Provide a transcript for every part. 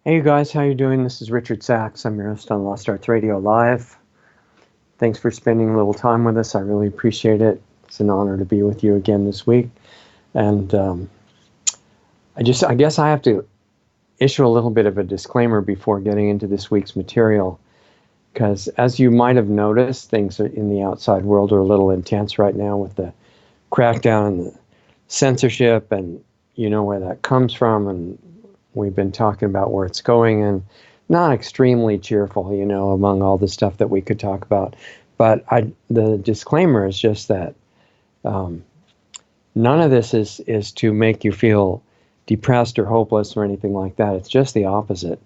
Hey you guys, how you doing? This is Richard Sachs. I'm your host on Lost Arts Radio Live. Thanks for spending a little time with us. I really appreciate it. It's an honor to be with you again this week. And I guess I have to issue a little bit of a disclaimer before getting into this week's material, because as you might have noticed, things in the outside world are a little intense right now with the crackdown and the censorship, and you know where that comes from, and we've been talking about where it's going, and not extremely cheerful, you know, among all the stuff that we could talk about. But the disclaimer is just that none of this is to make you feel depressed or hopeless or anything like that. It's just the opposite.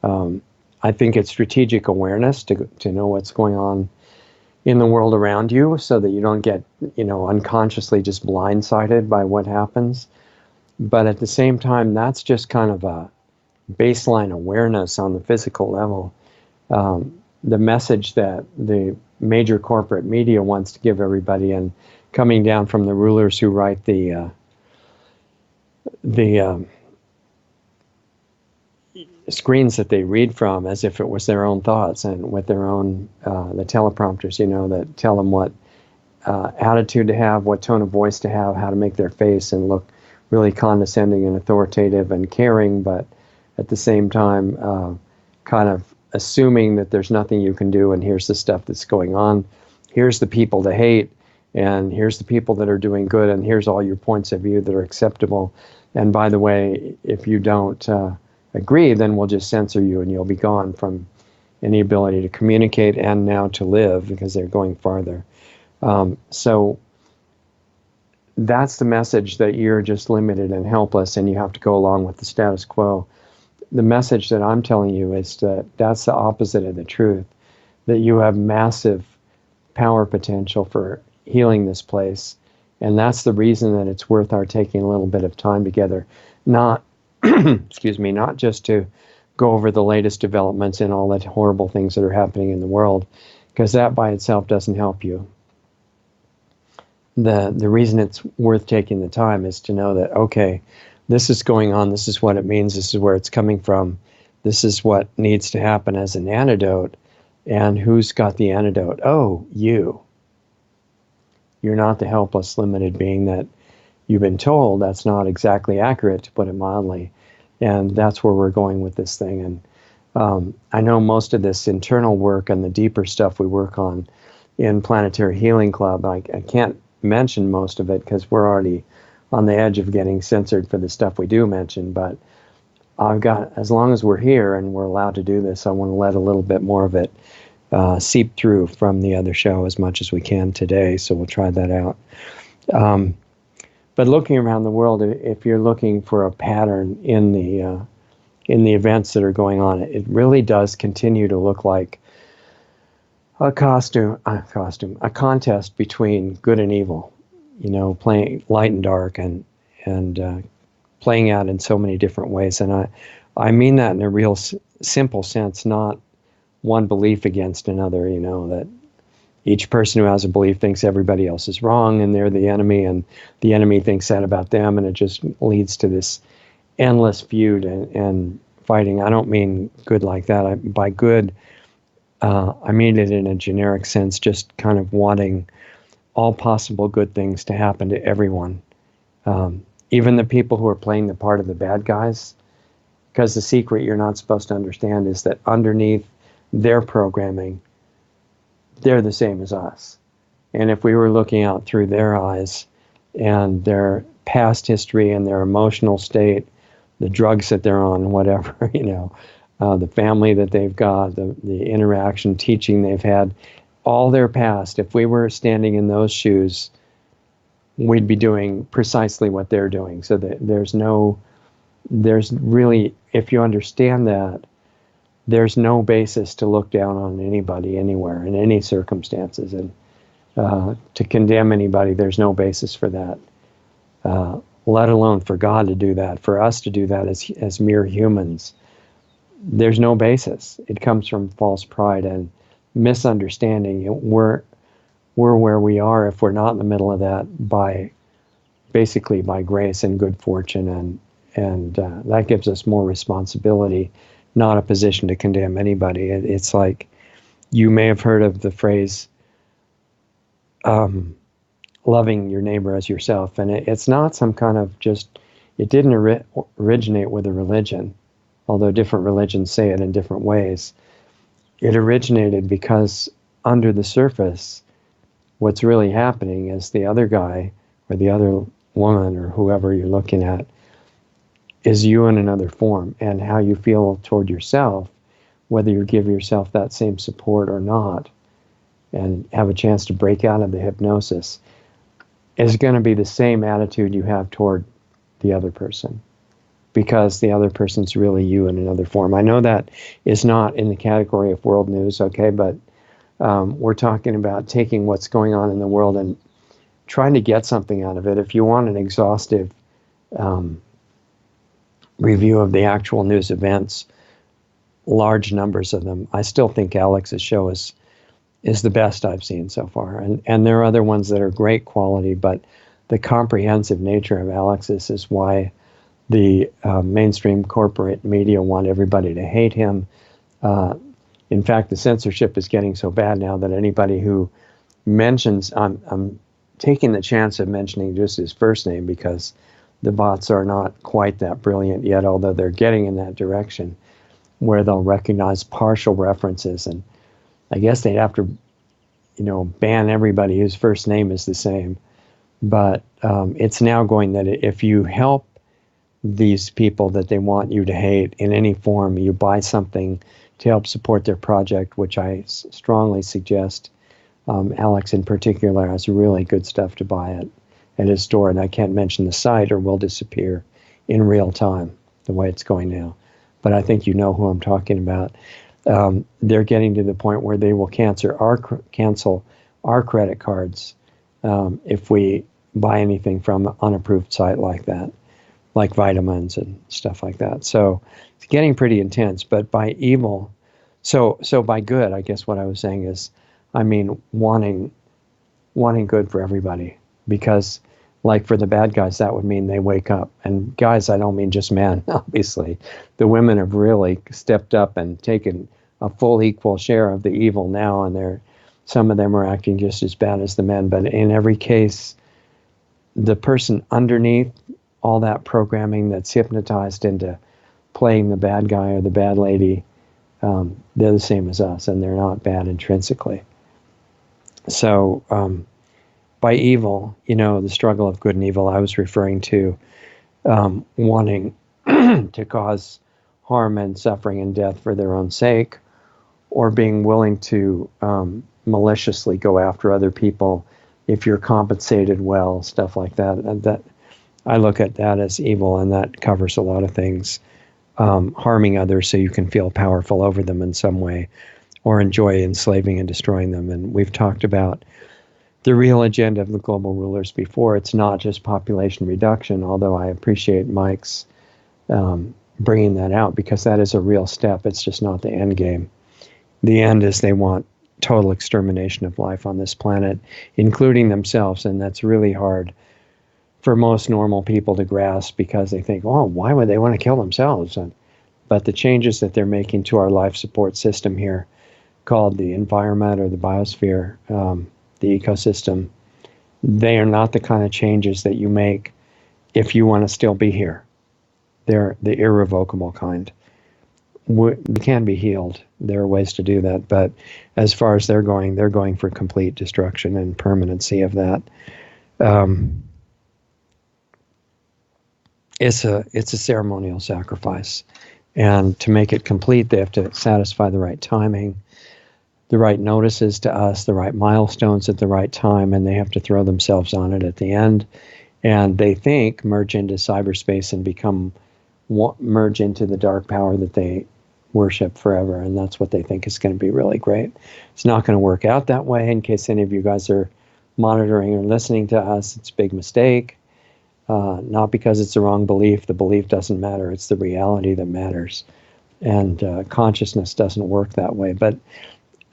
I think it's strategic awareness to know what's going on in the world around you, so that you don't get, you know, unconsciously just blindsided by what happens. But at the same time, that's just kind of a baseline awareness on the physical level. The message that the major corporate media wants to give everybody, and coming down from the rulers who write the screens that they read from as if it was their own thoughts, and with their own the teleprompters, you know, that tell them what attitude to have, what tone of voice to have, how to make their face and look really condescending and authoritative and caring, but at the same time kind of assuming that there's nothing you can do, and here's the stuff that's going on, here's the people to hate, and here's the people that are doing good, and here's all your points of view that are acceptable, and by the way, if you don't agree, then we'll just censor you and you'll be gone from any ability to communicate and now to live, because they're going farther. So that's the message, that you're just limited and helpless and you have to go along with the status quo. The message that I'm telling you is that that's the opposite of the truth, that you have massive power potential for healing this place. And that's the reason that it's worth our taking a little bit of time together, not, excuse me, not just to go over the latest developments and all the horrible things that are happening in the world, because that by itself doesn't help you. The reason it's worth taking the time is to know that, okay, this is going on, this is what it means, this is where it's coming from, this is what needs to happen as an antidote. And who's got the antidote? Oh, you. You're not the helpless, limited being that you've been told. That's not exactly accurate, to put it mildly. And that's where we're going with this thing. And I know most of this internal work and the deeper stuff we work on in Planetary Healing Club, I can't mention most of it because we're already on the edge of getting censored for the stuff we do mention. But I've got, as long as we're here and we're allowed to do this, I want to let a little bit more of it seep through from the other show as much as we can today. So we'll try that out. But looking around the world, if you're looking for a pattern in the events that are going on, it really does continue to look like a contest between good and evil, you know, playing light and dark, and playing out in so many different ways. And I mean that in a real simple sense, not one belief against another, you know, that each person who has a belief thinks everybody else is wrong and they're the enemy, and the enemy thinks that about them, and it just leads to this endless feud and fighting. I don't mean good like that. By good, I mean it in a generic sense, just kind of wanting all possible good things to happen to everyone. Even the people who are playing the part of the bad guys, because the secret you're not supposed to understand is that underneath their programming, they're the same as us. And if we were looking out through their eyes and their past history and their emotional state, the drugs that they're on, whatever, you know, the family that they've got, the interaction, teaching they've had, all their past, if we were standing in those shoes, we'd be doing precisely what they're doing. So that there's really, if you understand that, there's no basis to look down on anybody anywhere in any circumstances, and to condemn anybody. There's no basis for that, let alone for God to do that. For us to do that as mere humans, there's no basis. It comes from false pride and misunderstanding. We're where we are, if we're not in the middle of that, basically by grace and good fortune, and that gives us more responsibility, not a position to condemn anybody. It's like, you may have heard of the phrase, loving your neighbor as yourself, and it's not some kind of it didn't originate with a religion, although different religions say it in different ways. It originated because under the surface, what's really happening is the other guy or the other woman or whoever you're looking at is you in another form, and how you feel toward yourself, whether you give yourself that same support or not, and have a chance to break out of the hypnosis, is going to be the same attitude you have toward the other person, because the other person's really you in another form. I know that is not in the category of world news, okay, but we're talking about taking what's going on in the world and trying to get something out of it. If you want an exhaustive review of the actual news events, large numbers of them, I still think Alex's show is the best I've seen so far. And there are other ones that are great quality, but the comprehensive nature of Alex's is why the mainstream corporate media want everybody to hate him. In fact, the censorship is getting so bad now that anybody who mentions, I'm taking the chance of mentioning just his first name, because the bots are not quite that brilliant yet, although they're getting in that direction, where they'll recognize partial references. And I guess they'd have to, ban everybody whose first name is the same. But it's now going that if you help these people that they want you to hate in any form, you buy something to help support their project, which I strongly suggest. Alex in particular has really good stuff to buy at his store, and I can't mention the site or we'll disappear in real time the way it's going now. But I think you know who I'm talking about. They're getting to the point where they will cancel our credit cards if we buy anything from an unapproved site like that, like vitamins and stuff like that. So it's getting pretty intense. But by evil, so by good, I guess what I was saying is, I mean wanting good for everybody, because like for the bad guys, that would mean they wake up. And guys, I don't mean just men, obviously. The women have really stepped up and taken a full equal share of the evil now, and some of them are acting just as bad as the men. But in every case, the person underneath all that programming that's hypnotized into playing the bad guy or the bad lady, they're the same as us, and they're not bad intrinsically. So by evil, the struggle of good and evil, I was referring to wanting to cause harm and suffering and death for their own sake, or being willing to maliciously go after other people if you're compensated well, stuff like that. And that I look at that as evil, and that covers a lot of things. Harming others so you can feel powerful over them in some way, or enjoy enslaving and destroying them. And we've talked about the real agenda of the global rulers before. It's not just population reduction, although I appreciate Mike's bringing that out, because that is a real step. It's just not the end game. The end is they want total extermination of life on this planet, including themselves, and that's really hard for most normal people to grasp, because they think, oh, why would they want to kill themselves? But the changes that they're making to our life support system here, called the environment or the biosphere, the ecosystem, they are not the kind of changes that you make if you want to still be here. They're the irrevocable kind. They can be healed. There are ways to do that, but as far as they're going for complete destruction and permanency of that. It's a ceremonial sacrifice, and to make it complete, they have to satisfy the right timing, the right notices to us, the right milestones at the right time, and they have to throw themselves on it at the end. And they think merge into cyberspace and merge into the dark power that they worship forever. And that's what they think is going to be really great. It's not going to work out that way. In case any of you guys are monitoring or listening to us, it's a big mistake. Not because it's a wrong belief. The belief doesn't matter. It's the reality that matters. And consciousness doesn't work that way. But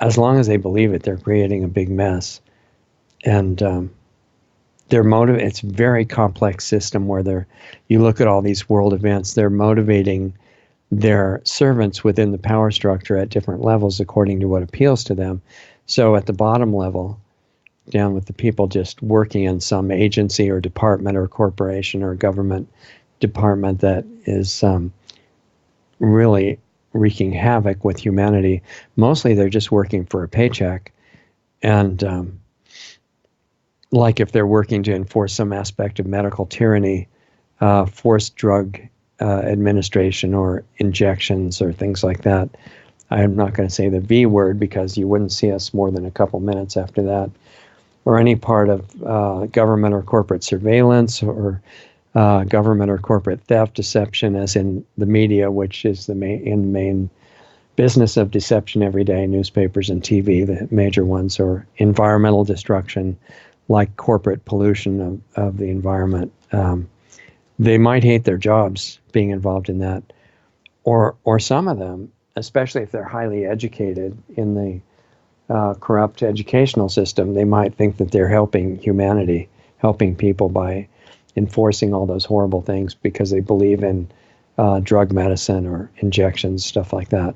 as long as they believe it, they're creating a big mess. And it's a very complex system where you look at all these world events, they're motivating their servants within the power structure at different levels according to what appeals to them. So at the bottom level, down with the people just working in some agency or department or corporation or government department that is really wreaking havoc with humanity, mostly they're just working for a paycheck. And like if they're working to enforce some aspect of medical tyranny, forced drug administration or injections or things like that. I'm not going to say the V word because you wouldn't see us more than a couple minutes after that. Or any part of government or corporate surveillance or government or corporate theft, deception, as in the media, which is the main business of deception every day, newspapers and TV, the major ones, or environmental destruction, like corporate pollution of the environment. They might hate their jobs being involved in that. Or some of them, especially if they're highly educated in the corrupt educational system, they might think that they're helping humanity, helping people by enforcing all those horrible things because they believe in drug medicine or injections, stuff like that.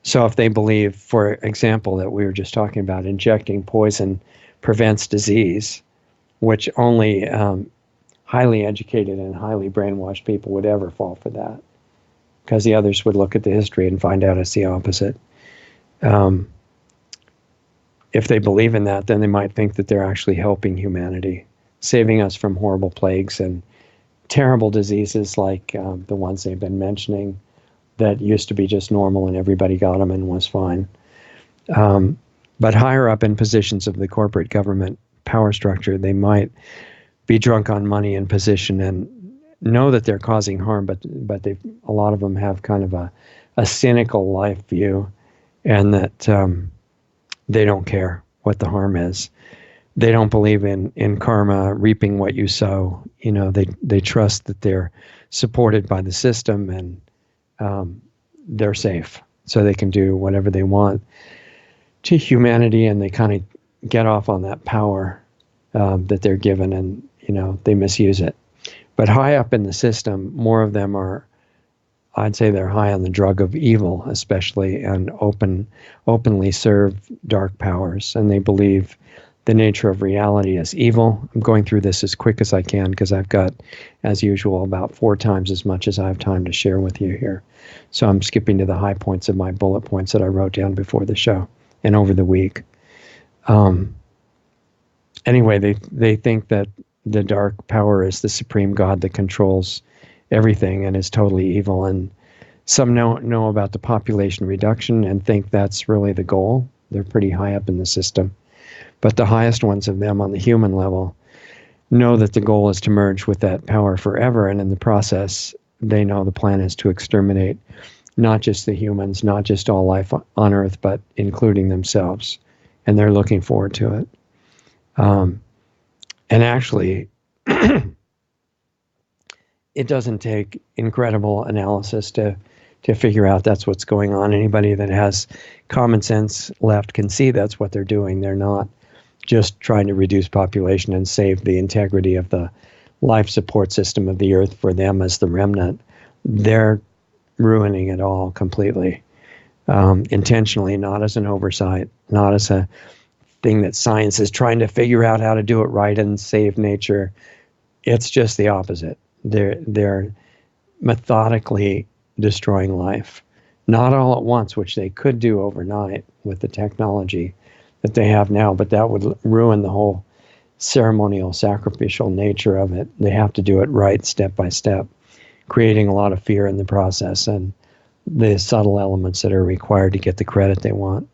So if they believe, for example, that we were just talking about, injecting poison prevents disease, which only highly educated and highly brainwashed people would ever fall for that, because the others would look at the history and find out it's the opposite. If they believe in that, then they might think that they're actually helping humanity, saving us from horrible plagues and terrible diseases like the ones they've been mentioning that used to be just normal and everybody got them and was fine. But higher up in positions of the corporate government power structure, they might be drunk on money and position and know that they're causing harm, but a lot of them have kind of a cynical life view, and that they don't care what the harm is. They don't believe in karma, reaping what you sow. You know, they trust that they're supported by the system and they're safe, so they can do whatever they want to humanity, and they kind of get off on that power that they're given, and they misuse it. But high up in the system, more of them are, I'd say they're high on the drug of evil, especially, and openly serve dark powers, and they believe the nature of reality is evil. I'm going through this as quick as I can because I've got, as usual, about 4 times as much as I have time to share with you here. So I'm skipping to the high points of my bullet points that I wrote down before the show and over the week. Anyway, they think that the dark power is the supreme God that controls everything and is totally evil. And some know about the population reduction and think that's really the goal. They're pretty high up in the system. But the highest ones of them on the human level know that the goal is to merge with that power forever. And in the process, they know the plan is to exterminate not just the humans, not just all life on Earth, but including themselves. And they're looking forward to it. And actually, it doesn't take incredible analysis to figure out that's what's going on. Anybody that has common sense left can see that's what they're doing. They're not just trying to reduce population and save the integrity of the life support system of the Earth for them as the remnant. They're ruining it all completely, intentionally, not as an oversight, not as a thing that science is trying to figure out how to do it right and save nature. It's just the opposite. They're methodically destroying life, not all at once, which they could do overnight with the technology that they have now, but that would ruin the whole ceremonial, sacrificial nature of it. They have to do it right, step by step, creating a lot of fear in the process. And the subtle elements that are required to get the credit they want.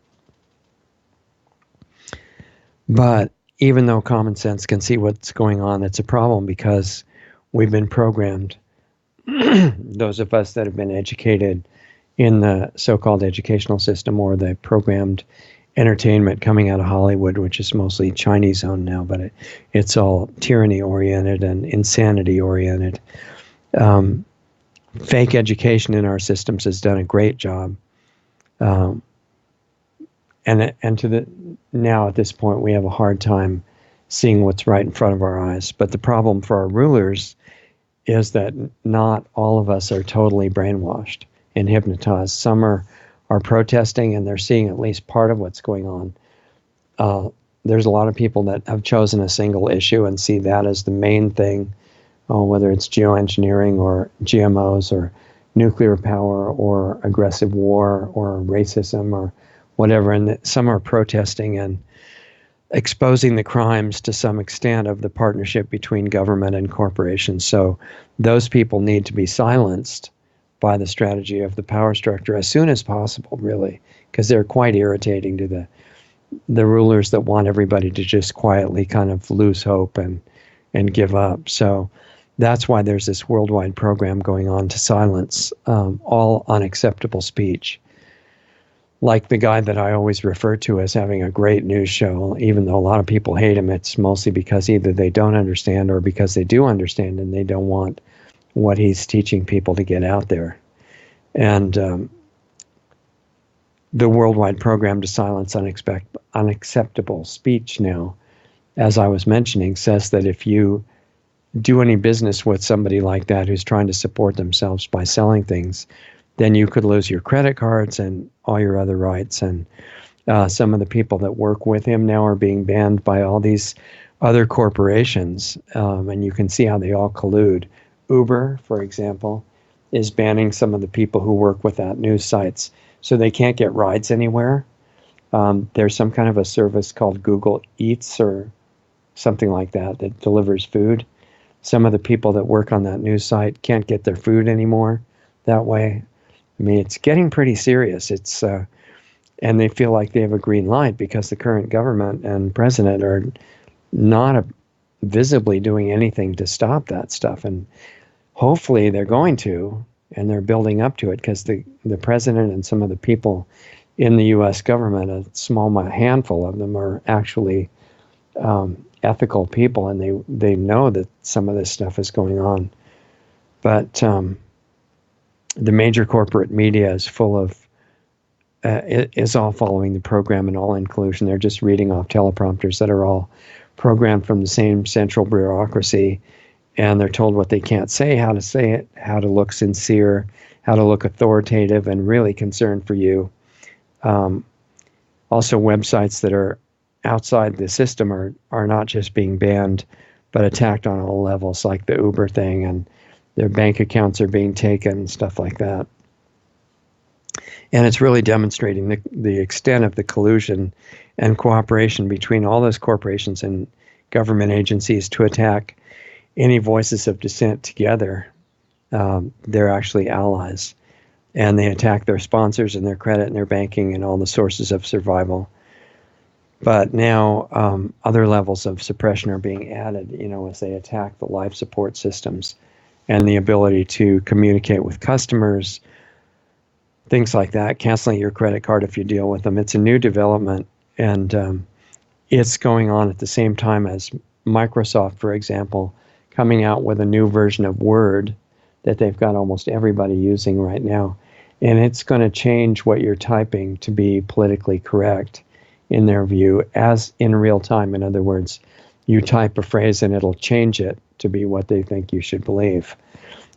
But even though common sense can see what's going on, it's a problem because we've been programmed. Those of us that have been educated in the so-called educational system, or the programmed entertainment coming out of Hollywood, which is mostly Chinese owned now, but it's all tyranny oriented and insanity oriented. Fake education in our systems has done a great job. And to the now at this point, we have a hard time seeing what's right in front of our eyes. But the problem for our rulers is that not all of us are totally brainwashed and hypnotized. Some are protesting, and they're seeing at least part of what's going on. There's a lot of people that have chosen a single issue and see that as the main thing, whether it's geoengineering or GMOs or nuclear power or aggressive war or racism or whatever. And some are protesting and exposing the crimes to some extent of the partnership between government and corporations. So those people need to be silenced by the strategy of the power structure as soon as possible, really, because they're quite irritating to the rulers that want everybody to just quietly kind of lose hope and give up. So that's why there's this worldwide program going on to silence all unacceptable speech. Like the guy that I always refer to as having a great news show, even though a lot of people hate him, it's mostly because either they don't understand or because they do understand and they don't want what he's teaching people to get out there. And the worldwide program to silence unacceptable speech now, as I was mentioning, says that if you do any business with somebody like that who's trying to support themselves by selling things, then you could lose your credit cards and all your other rights. And some of the people that work with him now are being banned by all these other corporations. And you can see how they all collude. Uber, for example, is banning some of the people who work with that news sites, so they can't get rides anywhere. There's some kind of a service called Google Eats or something like that that delivers food. Some of the people that work on that news site can't get their food anymore that way. I mean, it's getting pretty serious. It's and they feel like they have a green light because the current government and president are not visibly doing anything to stop that stuff. And hopefully they're going to, and they're building up to it, because the president and some of the people in the U.S. government, a small handful of them, are actually ethical people, and they know that some of this stuff is going on. But the major corporate media is full of, is all following the program in all inclusion. They're just reading off teleprompters that are all programmed from the same central bureaucracy, and they're told what they can't say, how to say it, how to look sincere, how to look authoritative and really concerned for you. Also, websites that are outside the system are not just being banned, but attacked on all levels, like the Uber thing, and their bank accounts are being taken and stuff like that. And it's really demonstrating the extent of the collusion and cooperation between all those corporations and government agencies to attack any voices of dissent together. They're actually allies. And they attack their sponsors and their credit and their banking and all the sources of survival. But now other levels of suppression are being added, as they attack the life support systems and the ability to communicate with customers, things like that, canceling your credit card if you deal with them. It's a new development, and it's going on at the same time as Microsoft, for example, coming out with a new version of Word that they've got almost everybody using right now. And it's going to change what you're typing to be politically correct in their view, as in real time. In other words, you type a phrase and it'll change it to be what they think you should believe.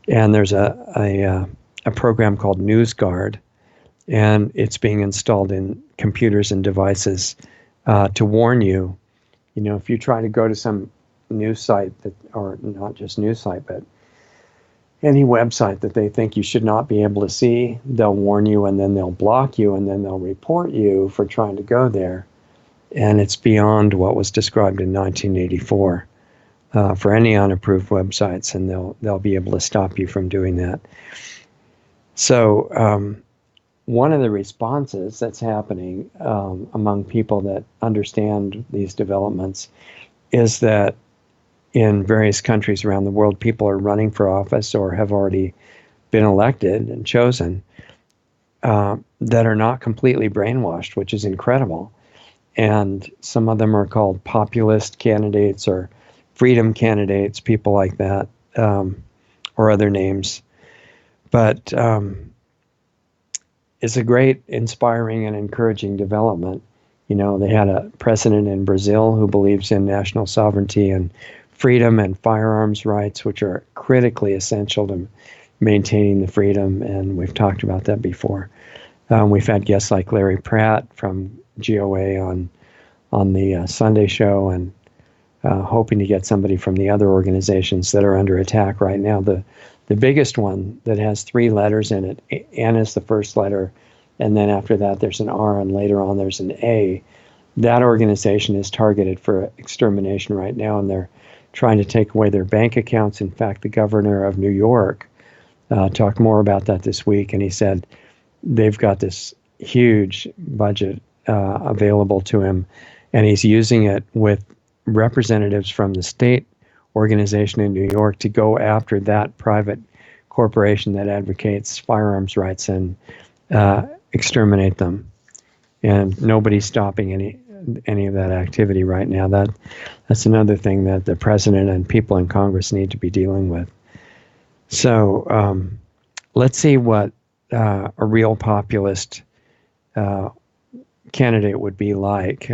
And there's a program called NewsGuard, and it's being installed in computers and devices to warn you. If you try to go to some news site or not just news site, but any website that they think you should not be able to see, they'll warn you, and then they'll block you, and then they'll report you for trying to go there. And it's beyond what was described in 1984 for any unapproved websites, and they'll be able to stop you from doing that. So one of the responses that's happening among people that understand these developments is that in various countries around the world, people are running for office or have already been elected and chosen that are not completely brainwashed, which is incredible. And some of them are called populist candidates or freedom candidates, people like that, or other names. But it's a great, inspiring, and encouraging development. You know, they had a president in Brazil who believes in national sovereignty and freedom and firearms rights, which are critically essential to maintaining the freedom. And we've talked about that before. We've had guests like Larry Pratt from GOA on the Sunday show, and hoping to get somebody from the other organizations that are under attack right now. The biggest one that has 3 letters in it, N is the first letter, and then after that there's an R, and later on there's an A. That organization is targeted for extermination right now, and they're trying to take away their bank accounts. In fact, the governor of New York talked more about that this week, and he said they've got this huge budget available to him, and he's using it with representatives from the state organization in New York to go after that private corporation that advocates firearms rights and exterminate them. And nobody's stopping any of that activity right now. That's another thing that the president and people in Congress need to be dealing with. So let's see what a real populist candidate would be like.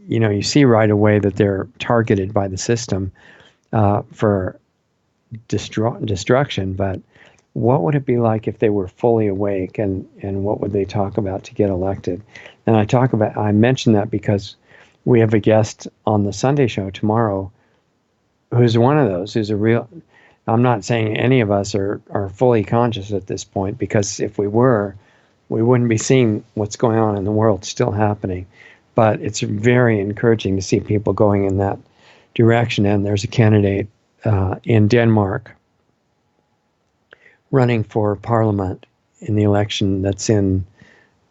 You see right away that they're targeted by the system for destruction, but what would it be like if they were fully awake, and what would they talk about to get elected? And I mention that because we have a guest on the Sunday show tomorrow who's one of those, who's a real, I'm not saying any of us are fully conscious at this point, because if we were, we wouldn't be seeing what's going on in the world still happening. But it's very encouraging to see people going in that direction. And there's a candidate in Denmark running for parliament in the election that's in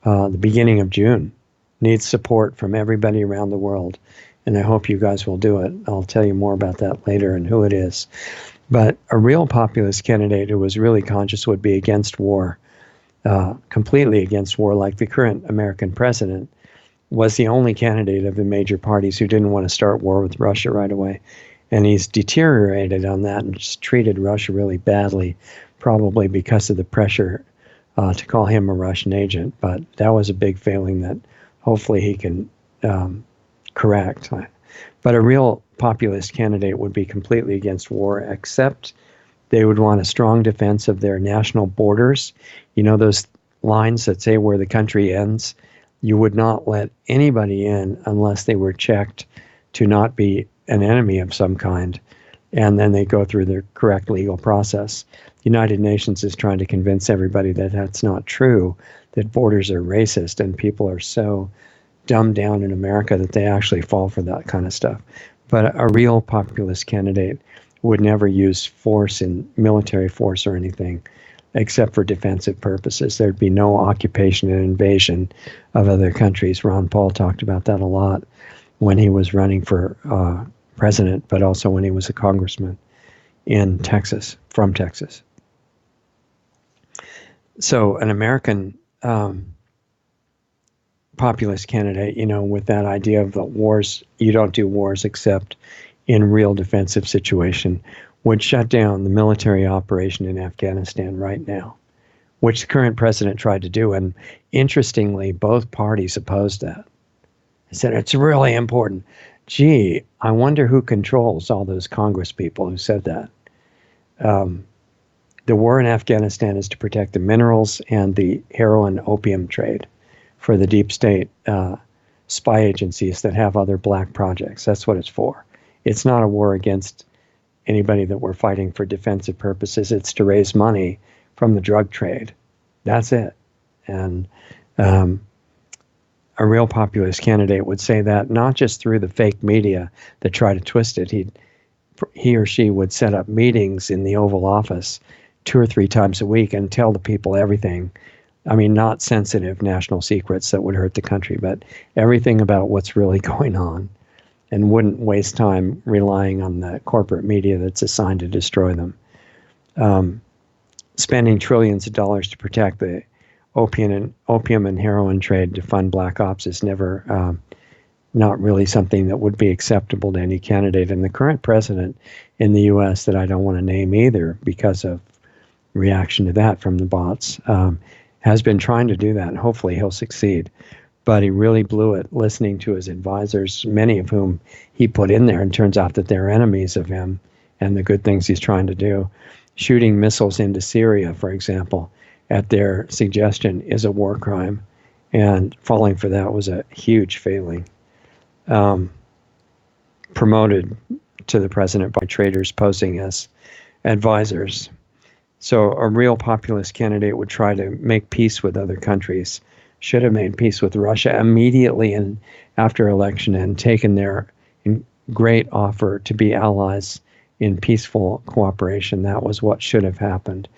the beginning of June. Needs support from everybody around the world. And I hope you guys will do it. I'll tell you more about that later and who it is. But a real populist candidate who was really conscious would be against war, completely against war, like the current American president was the only candidate of the major parties who didn't want to start war with Russia right away. And he's deteriorated on that and just treated Russia really badly, probably because of the pressure to call him a Russian agent. But that was a big failing that hopefully he can correct. But a real populist candidate would be completely against war, except they would want a strong defense of their national borders. You know, those lines that say where the country ends? You would not let anybody in unless they were checked to not be an enemy of some kind, and then they go through the correct legal process. The United Nations is trying to convince everybody that that's not true, that borders are racist, and people are so dumbed down in America that they actually fall for that kind of stuff. But a real populist candidate would never use force, in military force or anything, except for defensive purposes. There'd be no occupation and invasion of other countries. Ron Paul talked about that a lot when he was running for president, but also when he was a congressman in Texas, from Texas. So an American populist candidate, you know, with that idea of the wars, you don't do wars except in real defensive situation, would shut down the military operation in Afghanistan right now, which the current president tried to do. And interestingly, both parties opposed that. They said, it's really important. Gee, I wonder who controls all those Congress people who said that. The war in Afghanistan is to protect the minerals and the heroin opium trade for the deep state spy agencies that have other black projects. That's what it's for. It's not a war against anybody that we're fighting for defensive purposes. It's to raise money from the drug trade. That's it. And a real populist candidate would say that not just through the fake media that try to twist it. He or she would set up meetings in the Oval Office 2 or 3 times a week and tell the people everything. I mean, not sensitive national secrets that would hurt the country, but everything about what's really going on, and wouldn't waste time relying on the corporate media that's assigned to destroy them. Spending trillions of dollars to protect the opium and heroin trade to fund black ops is never, not really something that would be acceptable to any candidate. And the current president in the U.S., that I don't want to name either because of reaction to that from the bots, has been trying to do that, and hopefully he'll succeed. But he really blew it listening to his advisors, many of whom he put in there, and turns out that they're enemies of him and the good things he's trying to do. Shooting missiles into Syria, for example, at their suggestion is a war crime, and falling for that was a huge failing. Promoted to the president by traitors posing as advisors. So a real populist candidate would try to make peace with other countries, should have made peace with Russia immediately and after election, and taken their great offer to be allies in peaceful cooperation. That was what should have happened.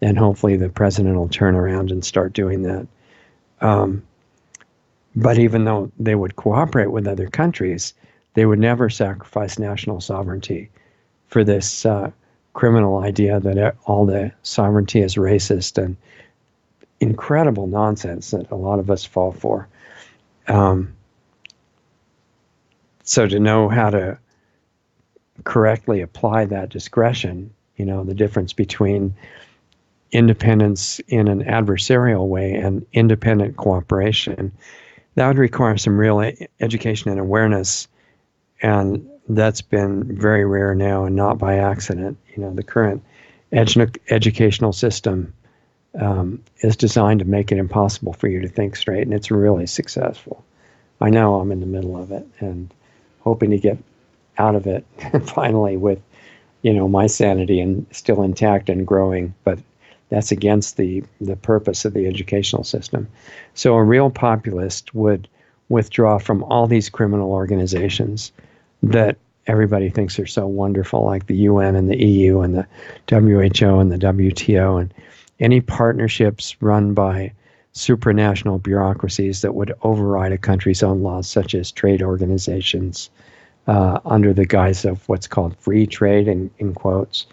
And hopefully the president will turn around and start doing that. But even though they would cooperate with other countries, they would never sacrifice national sovereignty for this criminal idea that all the sovereignty is racist, and incredible nonsense that a lot of us fall for. So to know how to correctly apply that discretion, the difference between independence in an adversarial way and independent cooperation, that would require some real education and awareness, and that's been very rare now, and not by accident. The current educational system is designed to make it impossible for you to think straight, and it's really successful. I know I'm in the middle of it and hoping to get out of it finally with, my sanity and still intact and growing, but that's against the purpose of the educational system. So a real populist would withdraw from all these criminal organizations that everybody thinks are so wonderful, like the UN and the EU and the WHO and the WTO, and any partnerships run by supranational bureaucracies that would override a country's own laws, such as trade organizations, under the guise of what's called free trade, in quotes.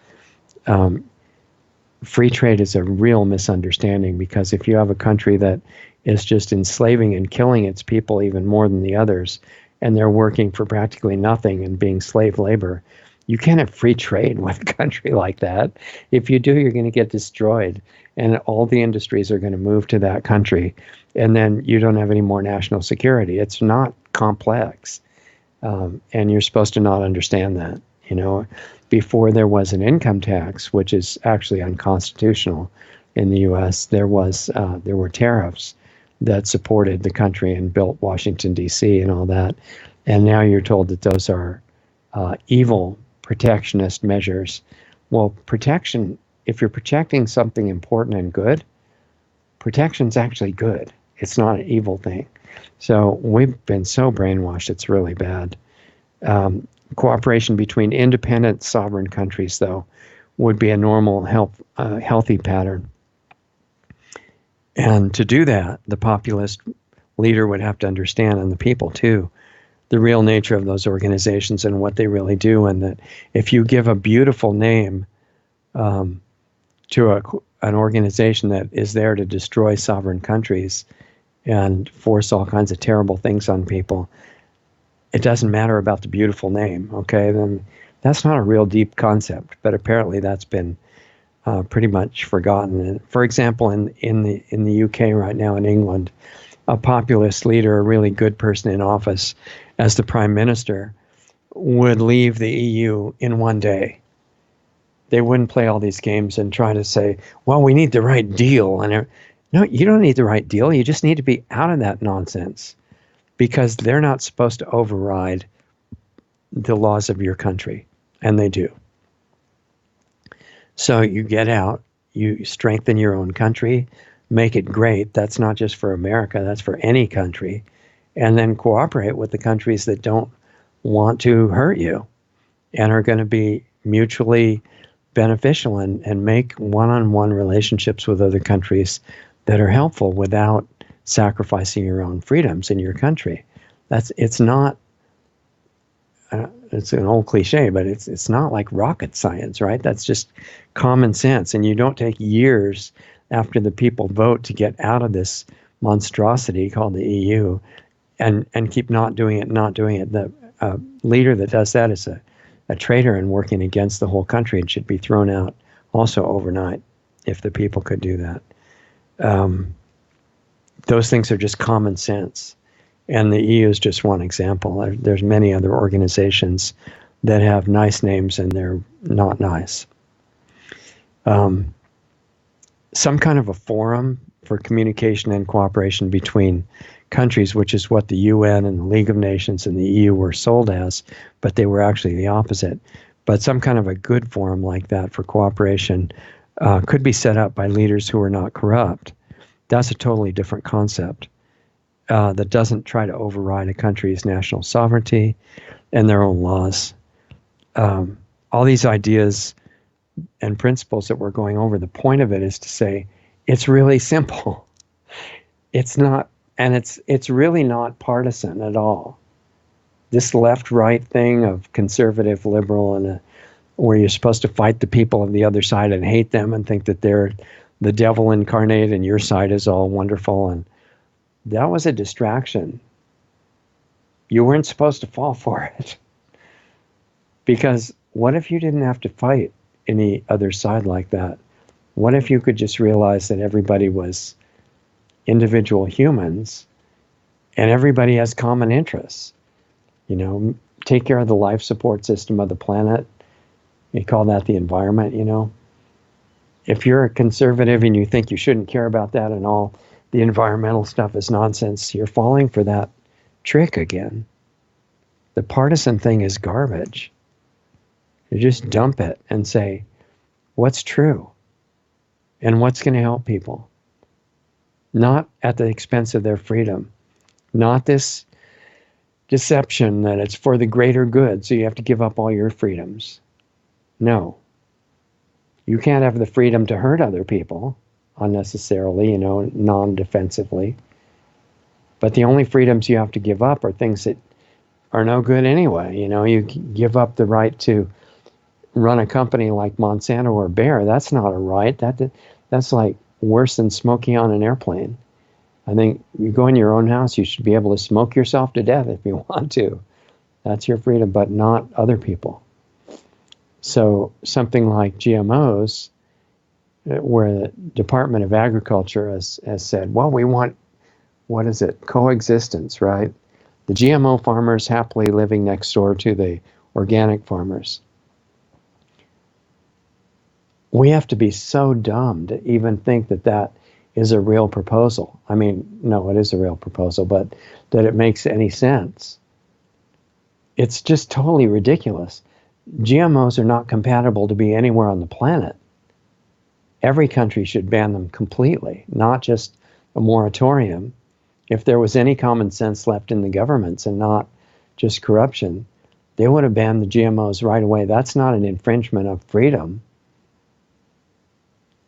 Free trade is a real misunderstanding, because if you have a country that is just enslaving and killing its people even more than the others, and they're working for practically nothing and being slave labor, you can't have free trade with a country like that. If you do, you're going to get destroyed, and all the industries are going to move to that country, and then you don't have any more national security. It's not complex, and you're supposed to not understand that. Before there was an income tax, which is actually unconstitutional in the U.S., there were tariffs that supported the country and built Washington, D.C. and all that. And now you're told that those are evil protectionist measures. Well, protection, if you're protecting something important and good, protection's actually good. It's not an evil thing. So we've been so brainwashed, it's really bad. Cooperation between independent sovereign countries, though, would be a normal, healthy pattern. And to do that, the populist leader would have to understand, and the people too, the real nature of those organizations and what they really do, and that if you give a beautiful name to an organization that is there to destroy sovereign countries and force all kinds of terrible things on people, it doesn't matter about the beautiful name, okay? Then that's not a real deep concept, but apparently that's been pretty much forgotten. And for example, in the UK right now, in England, a populist leader, a really good person in office as the prime minister, would leave the EU in one day. They wouldn't play all these games and try to say, well, we need the right deal. And no, you don't need the right deal. You just need to be out of that nonsense, because they're not supposed to override the laws of your country, and they do. So you get out, you strengthen your own country, make it great. That's not just for America, that's for any country. And then cooperate with the countries that don't want to hurt you and are going to be mutually beneficial and make one-on-one relationships with other countries that are helpful without sacrificing your own freedoms in your country. It's not, it's an old cliche, but it's not like rocket science, right? That's just common sense. And you don't take years after the people vote to get out of this monstrosity called the EU and keep not doing it. The leader that does that is a traitor and working against the whole country and should be thrown out also overnight if the people could do that. Those things are just common sense. And the EU is just one example. There's many other organizations that have nice names and they're not nice. Some kind of a forum for communication and cooperation between countries, which is what the UN and the League of Nations and the EU were sold as, but they were actually the opposite. But some kind of a good forum like that for cooperation could be set up by leaders who are not corrupt. That's a totally different concept that doesn't try to override a country's national sovereignty and their own laws. All these ideas and principles that we're going over, the point of it is to say it's really simple. It's not, and it's really not partisan at all. This left-right thing of conservative, liberal, and where you're supposed to fight the people on the other side and hate them and think that they're the devil incarnate and your side is all wonderful, and that was a distraction. You weren't supposed to fall for it. Because what if you didn't have to fight any other side like that? What if you could just realize that everybody was individual humans and everybody has common interests? You know, take care of the life support system of the planet. You call that the environment, you know. If you're a conservative and you think you shouldn't care about that and all the environmental stuff is nonsense, you're falling for that trick again. The partisan thing is garbage. You just dump it and say, what's true? And what's going to help people? Not at the expense of their freedom. Not this deception that it's for the greater good, so you have to give up all your freedoms. No. You can't have the freedom to hurt other people unnecessarily, you know, non-defensively. But the only freedoms you have to give up are things that are no good anyway. You know, you give up the right to run a company like Monsanto or Bayer. That's not a right. That's like worse than smoking on an airplane. I think you go in your own house, you should be able to smoke yourself to death if you want to. That's your freedom, but not other people. So something like GMOs, where the Department of Agriculture has said, well, we want, what is it, coexistence, right? The GMO farmers happily living next door to the organic farmers. We have to be so dumb to even think that that is a real proposal. I mean, no, it is a real proposal, but that it makes any sense. It's just totally ridiculous. GMOs are not compatible to be anywhere on the planet. Every country should ban them completely, not just a moratorium. If there was any common sense left in the governments and not just corruption, they would have banned the GMOs right away. That's not an infringement of freedom.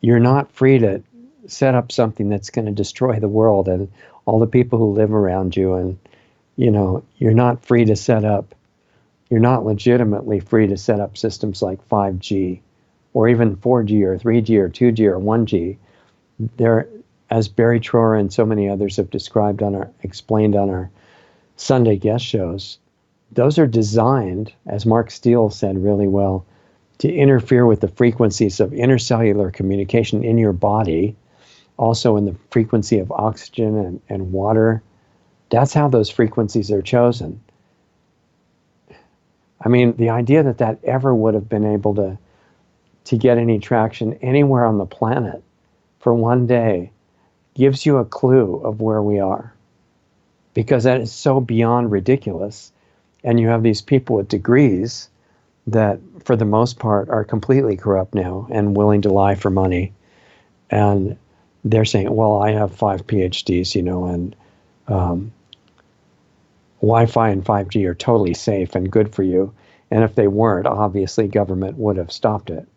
You're not free to set up something that's going to destroy the world and all the people who live around you. And, you know, you're not free to set up, you're not legitimately free to set up systems like 5G or even 4G or 3G or 2G or 1G. They're, as Barry Trower and so many others have described explained on our Sunday guest shows, those are designed, as Mark Steele said really well, to interfere with the frequencies of intercellular communication in your body, also in the frequency of oxygen and water. That's how those frequencies are chosen. I mean, the idea that that ever would have been able to get any traction anywhere on the planet for one day gives you a clue of where we are. Because that is so beyond ridiculous. And you have these people with degrees that, for the most part, are completely corrupt now and willing to lie for money. And they're saying, well, I have 5 PhDs, you know, and Wi-Fi and 5G are totally safe and good for you. And if they weren't, obviously government would have stopped it.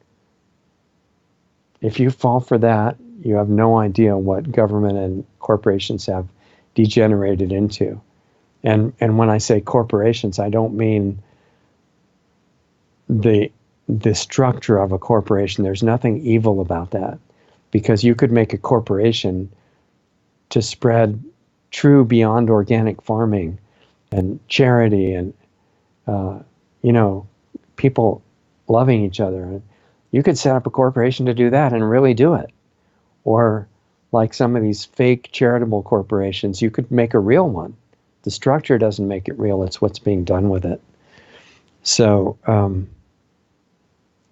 If you fall for that, you have no idea what government and corporations have degenerated into. And when I say corporations, I don't mean the the structure of a corporation. There's nothing evil about that, because you could make a corporation to spread true beyond organic farming and charity and uh, you know, people loving each other. You could set up a corporation to do that and really do it. Or like some of these fake charitable corporations, you could make a real one. The structure doesn't make it real, it's what's being done with it. So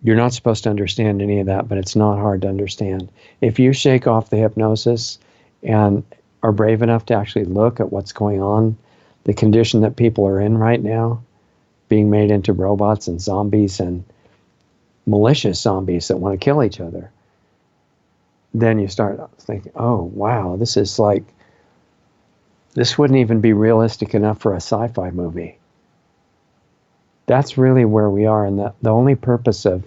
you're not supposed to understand any of that, but it's not hard to understand. If you shake off the hypnosis and are brave enough to actually look at what's going on, the condition that people are in right now, being made into robots and zombies and malicious zombies that want to kill each other, then you start thinking, oh, wow, this wouldn't even be realistic enough for a sci-fi movie. That's really where we are. And the only purpose of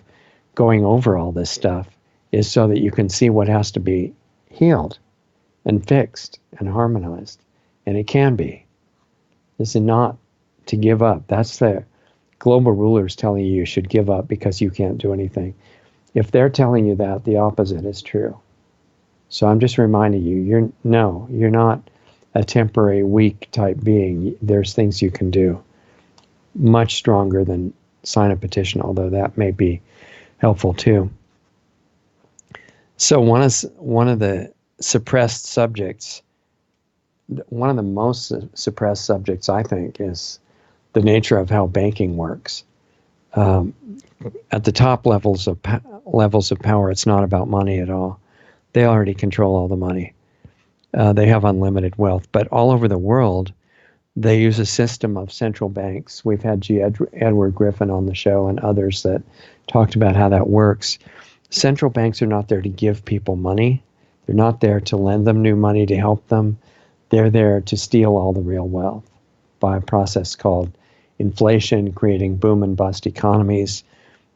going over all this stuff is so that you can see what has to be healed and fixed and harmonized. And it can be. This is not to give up. That's the global rulers telling you should give up because you can't do anything. If they're telling you that, the opposite is true. So I'm just reminding you, you're not a temporary weak type being. There's things you can do much stronger than sign a petition, although that may be helpful too. So one of the suppressed subjects, one of the most suppressed subjects, I think, is the nature of how banking works. At the top levels of power, it's not about money at all. They already control all the money. They have unlimited wealth. But all over the world, they use a system of central banks. We've had G. Edward Griffin on the show and others that talked about how that works. Central banks are not there to give people money. They're not there to lend them new money to help them. They're there to steal all the real wealth by a process called inflation, creating boom and bust economies,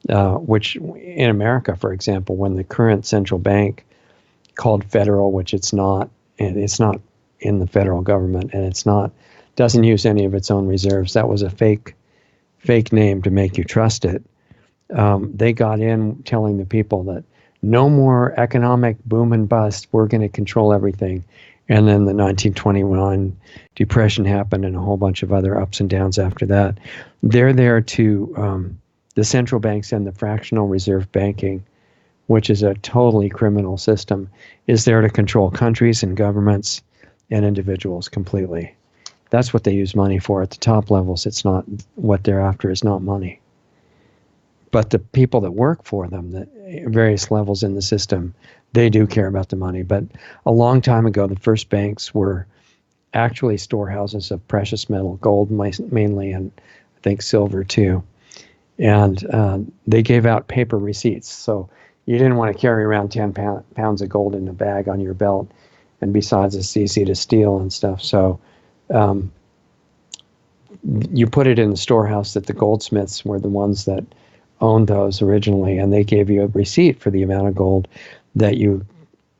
which in America, for example, when the current central bank, called federal, which it's not, and it's not in the federal government, and doesn't use any of its own reserves. That was a fake name to make you trust it. They got in telling the people that no more economic boom and bust, we're going to control everything. And then the 1929 Depression happened and a whole bunch of other ups and downs after that. They're there to, the central banks and the fractional reserve banking, which is a totally criminal system, is there to control countries and governments and individuals completely. That's what they use money for at the top levels. It's not, what they're after is not money. But the people that work for them, the various levels in the system, they do care about the money. But a long time ago, the first banks were actually storehouses of precious metal, gold mainly, and I think silver too. And they gave out paper receipts. So you didn't want to carry around 10 pounds of gold in a bag on your belt. And besides, it's easy to steal and stuff. So you put it in the storehouse that the goldsmiths were the ones that owned those originally, and they gave you a receipt for the amount of gold that you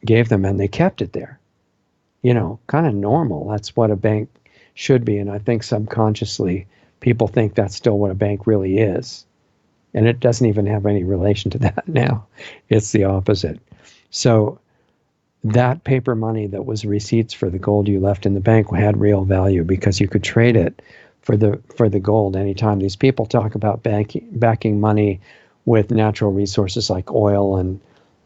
gave them, and they kept it there. Kind of normal. That's what a bank should be. And I think subconsciously people think that's still what a bank really is. And it doesn't even have any relation to that now. It's the opposite. So that paper money that was receipts for the gold you left in the bank had real value because you could trade it for the gold anytime. These people talk about backing money with natural resources like oil and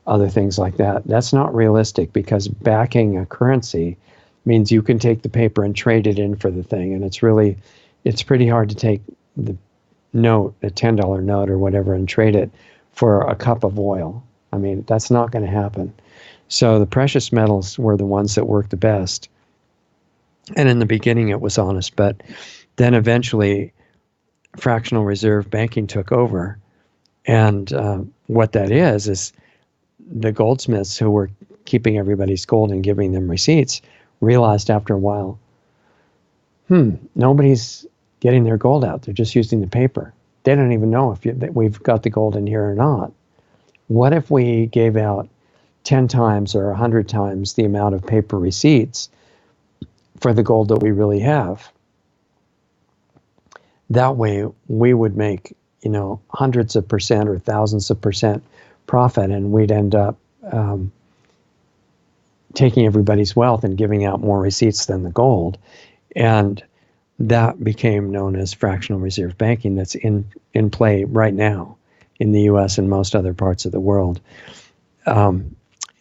other things like that. That's not realistic, because backing a currency means you can take the paper and trade it in for the thing. And it's pretty hard to take the note, a $10 note or whatever, and trade it for a cup of oil. I mean, that's not going to happen. So the precious metals were the ones that worked the best. And in the beginning, it was honest, but then eventually fractional reserve banking took over. And what that is the goldsmiths who were keeping everybody's gold and giving them receipts realized after a while, nobody's getting their gold out. They're just using the paper. They don't even know if we've got the gold in here or not. What if we gave out 10 times or 100 times the amount of paper receipts for the gold that we really have. That way we would make, hundreds of percent or thousands of percent profit, and we'd end up taking everybody's wealth and giving out more receipts than the gold. And that became known as fractional reserve banking. That's in play right now in the US and most other parts of the world.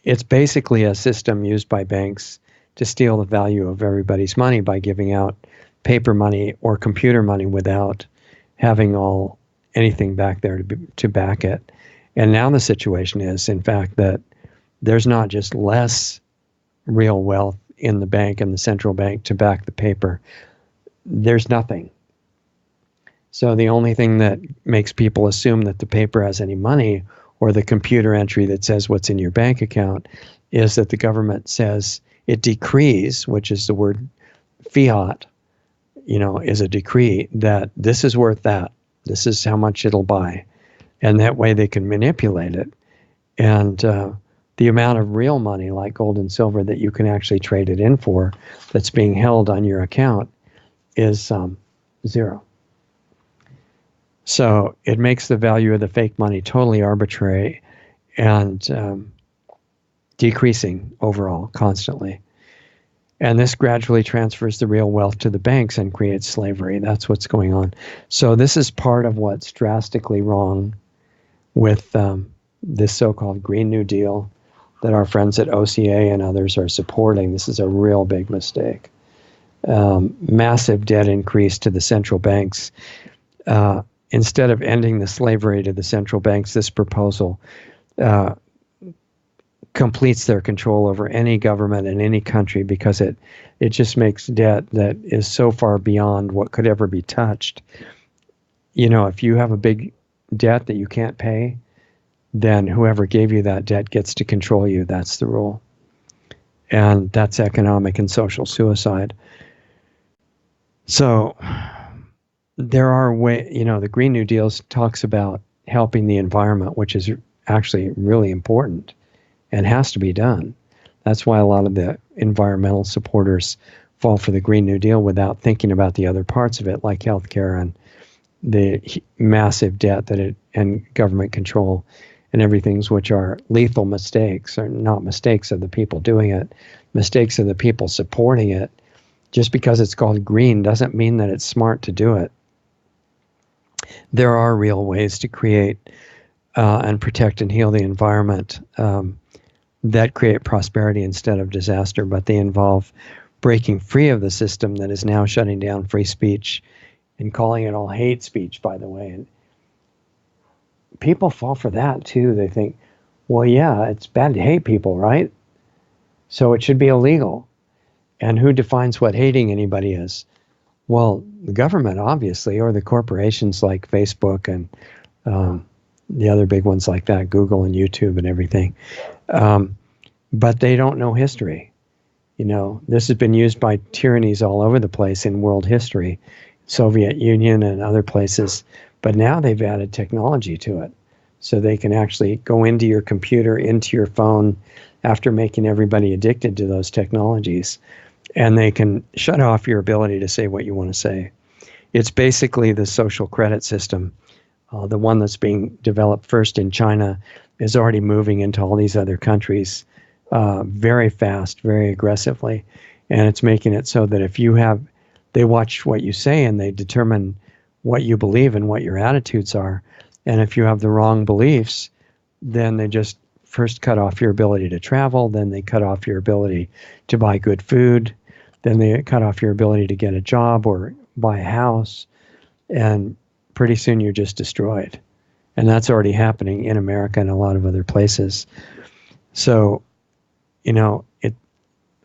It's basically a system used by banks to steal the value of everybody's money by giving out paper money or computer money without having anything back there to back it. And now the situation is, in fact, that there's not just less real wealth in the bank and the central bank to back the paper. There's nothing. So the only thing that makes people assume that the paper has any money, or the computer entry that says what's in your bank account, is that the government says it decrees, which is the word fiat, is a decree that this is worth that. This is how much it'll buy. And that way they can manipulate it. And the amount of real money like gold and silver that you can actually trade it in for that's being held on your account is zero. So it makes the value of the fake money totally arbitrary and decreasing overall constantly. And this gradually transfers the real wealth to the banks and creates slavery. That's what's going on. So this is part of what's drastically wrong with this so-called Green New Deal that our friends at OCA and others are supporting. This is a real big mistake. Massive debt increase to the central banks. Instead of ending the slavery to the central banks, this proposal completes their control over any government in any country, because it just makes debt that is so far beyond what could ever be touched. If you have a big debt that you can't pay, then whoever gave you that debt gets to control you. That's the rule. And that's economic and social suicide. So there are ways, the Green New Deal talks about helping the environment, which is actually really important and has to be done. That's why a lot of the environmental supporters fall for the Green New Deal without thinking about the other parts of it, like healthcare and the massive debt and government control and everything, which are lethal mistakes, or not mistakes of the people doing it, mistakes of the people supporting it. Just because it's called green doesn't mean that it's smart to do it. There are real ways to create and protect and heal the environment that create prosperity instead of disaster, but they involve breaking free of the system that is now shutting down free speech and calling it all hate speech, by the way. And people fall for that too. They think, well, yeah, it's bad to hate people, right? So it should be illegal. And who defines what hating anybody is? Well, the government, obviously, or the corporations like Facebook and the other big ones like that, Google and YouTube and everything. But they don't know history. This has been used by tyrannies all over the place in world history, Soviet Union and other places. But now they've added technology to it. So they can actually go into your computer, into your phone, after making everybody addicted to those technologies. And they can shut off your ability to say what you want to say. It's basically the social credit system. The one that's being developed first in China is already moving into all these other countries very fast, very aggressively. And it's making it so that they watch what you say and they determine what you believe and what your attitudes are. And if you have the wrong beliefs, then they just first cut off your ability to travel, then they cut off your ability to buy good food, then they cut off your ability to get a job or buy a house, and pretty soon you're just destroyed. And that's already happening in America and a lot of other places. So,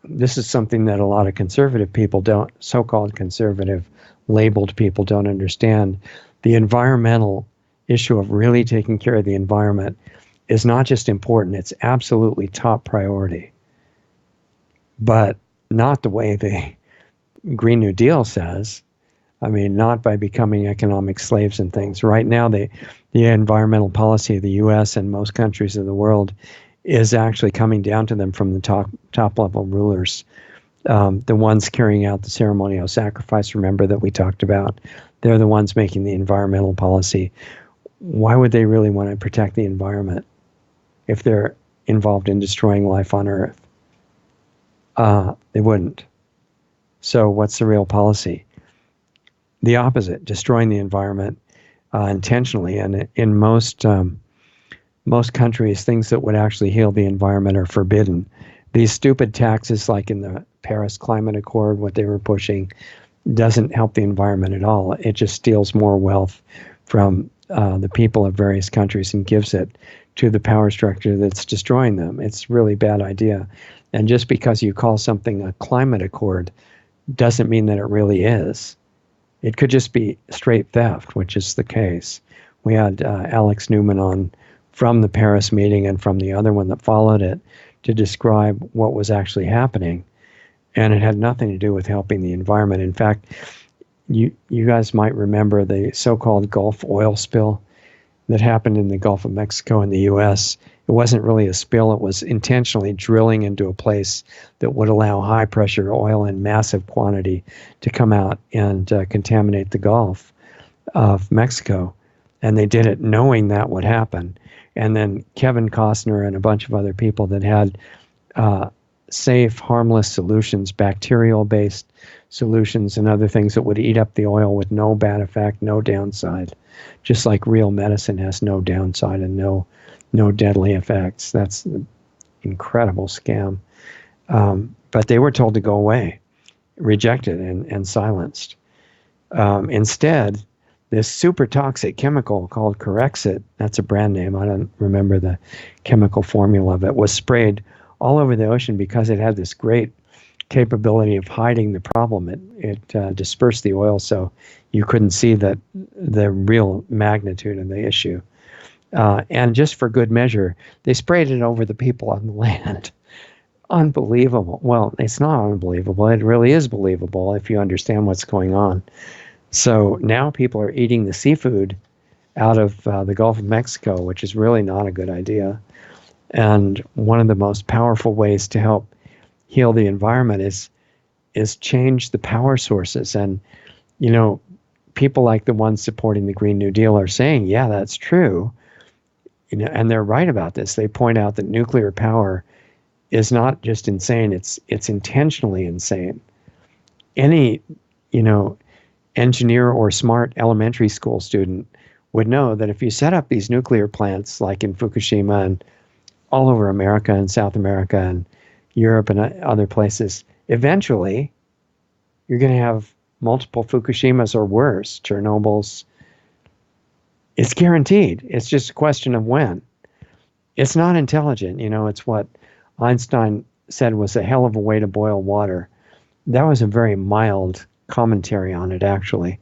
this is something that a lot of conservative people don't, so-called conservative labeled people don't understand. The environmental issue of really taking care of the environment is not just important, it's absolutely top priority. But not the way the Green New Deal says. I mean, not by becoming economic slaves and things. Right now, the environmental policy of the U.S. and most countries of the world is actually coming down to them from the top level rulers. The ones carrying out the ceremonial sacrifice, remember, that we talked about, they're the ones making the environmental policy. Why would they really want to protect the environment if they're involved in destroying life on Earth? They wouldn't. So what's the real policy? The opposite, destroying the environment intentionally. And in most countries, things that would actually heal the environment are forbidden. These stupid taxes, like in the Paris Climate Accord, what they were pushing, doesn't help the environment at all. It just steals more wealth from the people of various countries and gives it to the power structure that's destroying them. It's a really bad idea. And just because you call something a climate accord doesn't mean that it really is. It could just be straight theft, which is the case. We had Alex Newman on from the Paris meeting and from the other one that followed it to describe what was actually happening. And it had nothing to do with helping the environment. In fact, you guys might remember the so-called Gulf oil spill that happened in the Gulf of Mexico in the U.S. It wasn't really a spill. It was intentionally drilling into a place that would allow high-pressure oil in massive quantity to come out and contaminate the Gulf of Mexico. And they did it knowing that would happen. And then Kevin Costner and a bunch of other people that had safe, harmless solutions, bacterial-based solutions and other things that would eat up the oil with no bad effect, no downside. Just like real medicine has no downside and no deadly effects. That's an incredible scam. But they were told to go away, rejected and silenced. Instead, this super toxic chemical called Corexit, that's a brand name, I don't remember the chemical formula of it, was sprayed all over the ocean because it had this great capability of hiding the problem. It dispersed the oil so you couldn't see the real magnitude of the issue. And just for good measure, they sprayed it over the people on the land. Unbelievable. Well, it's not unbelievable. It really is believable if you understand what's going on. So now people are eating the seafood out of the Gulf of Mexico, which is really not a good idea. And one of the most powerful ways to help heal the environment is change the power sources. And, you know, people like the ones supporting the Green New Deal are saying, yeah, that's true. You know, and they're right about this. They point out that nuclear power is not just insane, it's intentionally insane. Any, engineer or smart elementary school student would know that if you set up these nuclear plants like in Fukushima and all over America and South America and Europe and other places, eventually you're going to have multiple Fukushimas or worse, Chernobyls. It's guaranteed. It's just a question of when. It's not intelligent. It's what Einstein said was a hell of a way to boil water. That was a very mild commentary on it, actually.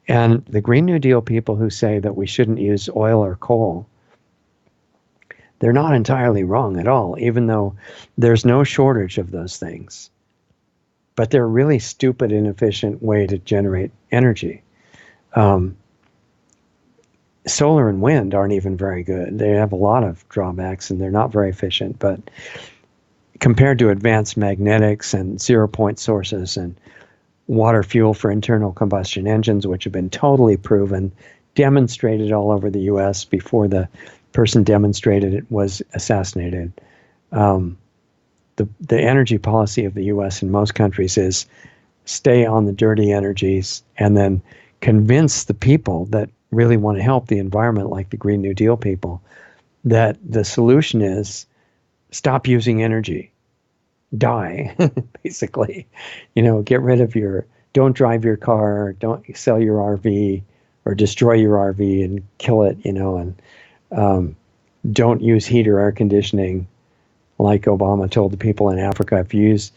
And the Green New Deal people who say that we shouldn't use oil or coal, they're not entirely wrong at all, even though there's no shortage of those things. But they're a really stupid, inefficient way to generate energy. Solar and wind aren't even very good. They have a lot of drawbacks and they're not very efficient. But compared to advanced magnetics and zero-point sources and water fuel for internal combustion engines, which have been totally proven, demonstrated all over the U.S. before the person demonstrated it was assassinated. The energy policy of the U.S. and most countries is stay on the dirty energies and then convince the people that really want to help the environment, like the Green New Deal people, that the solution is stop using energy. Die, basically. Get rid of don't drive your car, don't sell your RV or destroy your RV and kill it, and don't use heat or air conditioning like Obama told the people in Africa. If you use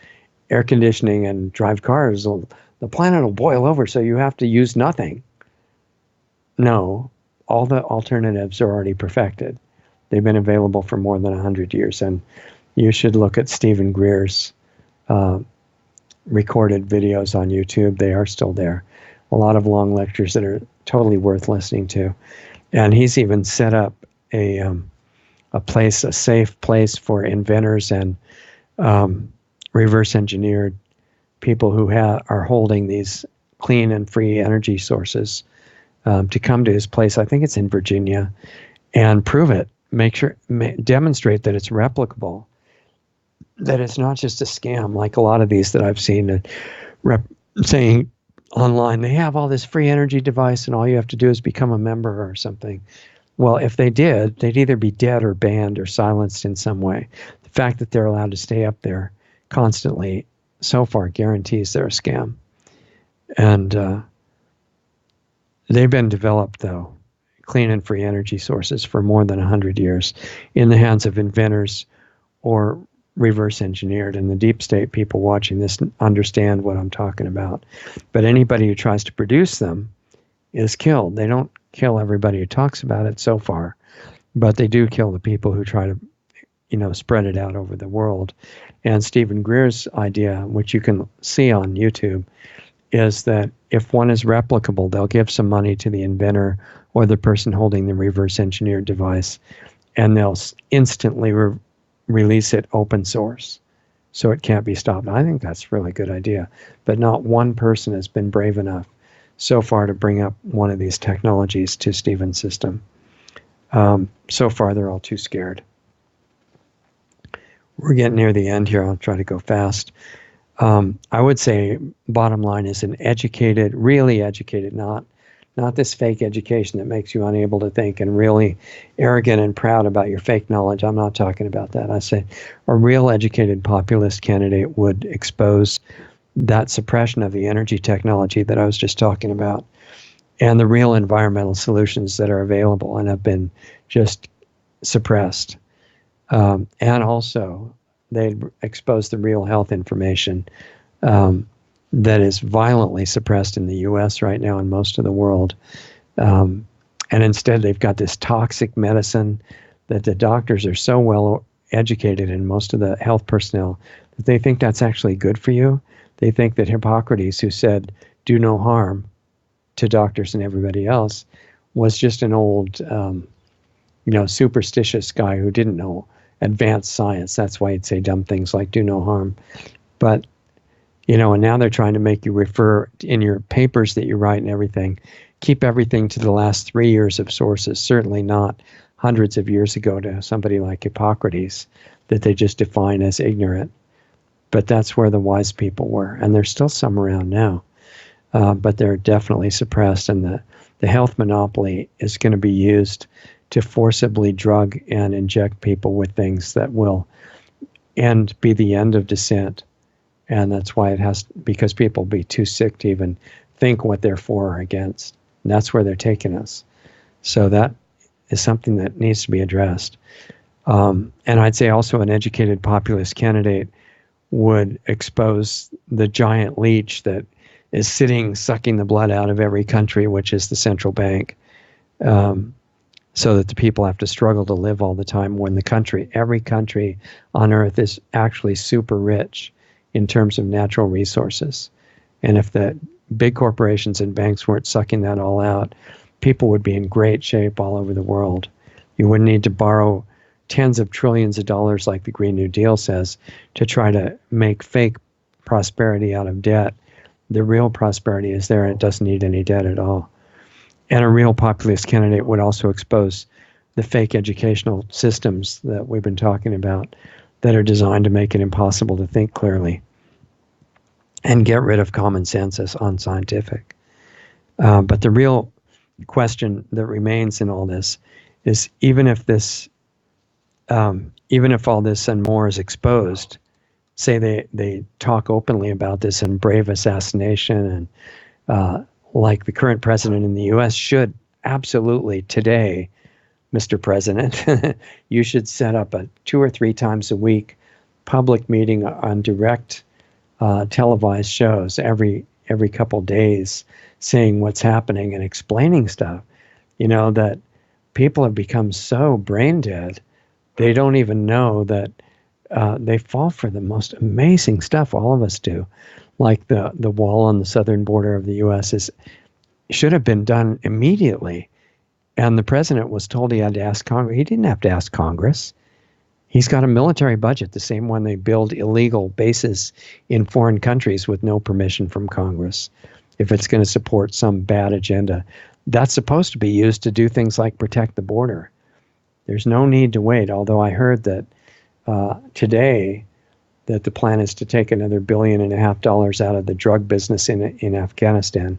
air conditioning and drive cars, the planet will boil over, so you have to use nothing. No, all the alternatives are already perfected. They've been available for more than 100 years, and you should look at Stephen Greer's recorded videos on YouTube. They are still there. A lot of long lectures that are totally worth listening to. And he's even set up a a safe place for inventors and reverse engineered people who are holding these clean and free energy sources to come to his place. I think it's in Virginia, and prove it. Demonstrate that it's replicable, that it's not just a scam like a lot of these that I've seen saying online, they have all this free energy device and all you have to do is become a member or something. Well, if they did, they'd either be dead or banned or silenced in some way. The fact that they're allowed to stay up there constantly so far guarantees they're a scam. And they've been developed, though, clean and free energy sources for more than 100 years in the hands of inventors or reverse engineered. And the deep state people watching this understand what I'm talking about. But anybody who tries to produce them is killed. They don't kill everybody who talks about it so far, but they do kill the people who try to, spread it out over the world. And Stephen Greer's idea, which you can see on YouTube, is that if one is replicable, they'll give some money to the inventor or the person holding the reverse engineered device, and they'll instantly release it open source, so it can't be stopped. I think that's a really good idea, but not one person has been brave enough so far to bring up one of these technologies to Stephen's system. So far, they're all too scared. We're getting near the end here. I'll try to go fast. I would say bottom line is an educated, really educated, not this fake education that makes you unable to think and really arrogant and proud about your fake knowledge. I'm not talking about that. I say a real educated populist candidate would expose that suppression of the energy technology that I was just talking about and the real environmental solutions that are available and have been just suppressed. And also, they'd expose the real health information that is violently suppressed in the U.S. right now and most of the world. And instead, they've got this toxic medicine that the doctors are so well educated and most of the health personnel that they think that's actually good for you. They think that Hippocrates, who said, do no harm to doctors and everybody else, was just an old, superstitious guy who didn't know advanced science. That's why he'd say dumb things like do no harm. But, and now they're trying to make you refer in your papers that you write and everything, keep everything to the last 3 years of sources, certainly not hundreds of years ago to somebody like Hippocrates that they just define as ignorant. But that's where the wise people were. And there's still some around now. But they're definitely suppressed. And the health monopoly is going to be used to forcibly drug and inject people with things that will be the end of dissent. And that's why because people will be too sick to even think what they're for or against. And that's where they're taking us. So that is something that needs to be addressed. And I'd say also an educated populist candidate would expose the giant leech that is sucking the blood out of every country, which is the central bank, so that the people have to struggle to live all the time when every country on earth is actually super rich in terms of natural resources. And if the big corporations and banks weren't sucking that all out, people would be in great shape all over the world. You wouldn't need to borrow tens of trillions of dollars like the Green New Deal says to try to make fake prosperity out of debt. The real prosperity is there and it doesn't need any debt at all. And a real populist candidate would also expose the fake educational systems that we've been talking about that are designed to make it impossible to think clearly and get rid of common sense as unscientific. But the real question that remains in all this is even if all this and more is exposed, say they talk openly about this and brave assassination and like the current president in the U.S. should absolutely today, Mr. President, you should set up a 2 or 3 times a week public meeting on direct televised shows every couple days saying what's happening and explaining stuff. That people have become so brain dead, they don't even know that they fall for the most amazing stuff. All of us do. Like the wall on the southern border of the U.S. should have been done immediately. And the president was told he had to ask Congress. He didn't have to ask Congress. He's got a military budget, the same one they build illegal bases in foreign countries with no permission from Congress. If it's going to support some bad agenda, that's supposed to be used to do things like protect the border. There's no need to wait, although I heard that today that the plan is to take another $1.5 billion out of the drug business in Afghanistan.